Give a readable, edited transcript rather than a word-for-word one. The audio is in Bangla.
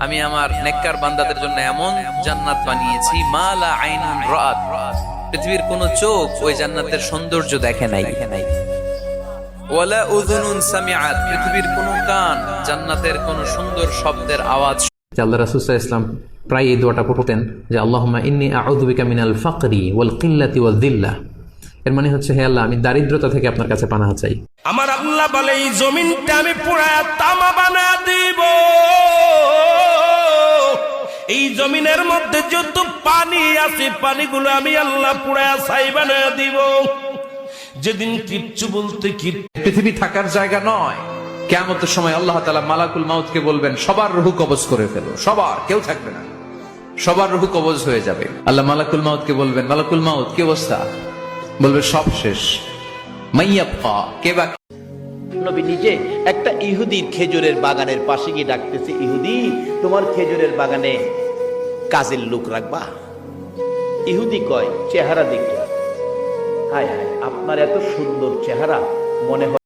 আমি আমার নেককার বান্দাদের জন্য এমন জান্নাত বানিয়েছি মা লা আইনুন রাআত, পৃথিবীর কোন চোখ ওই জান্নাতের সৌন্দর্য দেখে নাই। ওয়ালা উযুনুন সামিআত, পৃথিবীর কোন কান জান্নাতের কোন সুন্দর শব্দের আওয়াজ। আল্লাহ রাসূল সাল্লাল্লাহু আলাইহি ওয়াসাল্লাম প্রায় এই দোয়াটা পড়তেন যে আল্লাহুম্মা ইন্নী আউযু বিকা মিনাল ফাকরি ওয়াল কিল্লাতি ওয়াল যিল্লাহ। এর মানে হচ্ছে, হে আল্লাহ, আমি দারিদ্রতা থেকে আপনার কাছে পানাহ চাই। আমার আল্লাহ বলে এই জমিনটা আমি পুরা তামা বানা দিব। এই জমিনের মধ্যে যত পানি আছে পানিগুলো আমি আল্লাহ পুরা ছাই বানা দিব। যেদিন কিচ্ছু বলতে পৃথিবী থাকার জায়গা নয়। কিয়ামতের সময় আল্লাহ তাআলা মালাকুল মাউতকে বলবেন, সবার রূহ কবজ করে ফেলো, সবার, কেউ থাকবে না, সবার রূহ কবজ হয়ে যাবে। আল্লাহ মালাকুল মাউতকে বলবেন, মালাকুল মাউত কি অবস্থা? বলবে সব শেষ। মাইয়াবকা, কে বাকি? নবী নিজে একটা ইহুদির খেজুরের বাগানের পাশে গিয়ে ডাকতেছে, ইহুদি, তোমার খেজুরের বাগানে কাজের লোক রাখবা? ইহুদি কয়, চেহারা দেখে হায় হায়, আপনার এত সুন্দর চেহারা, মনে হয়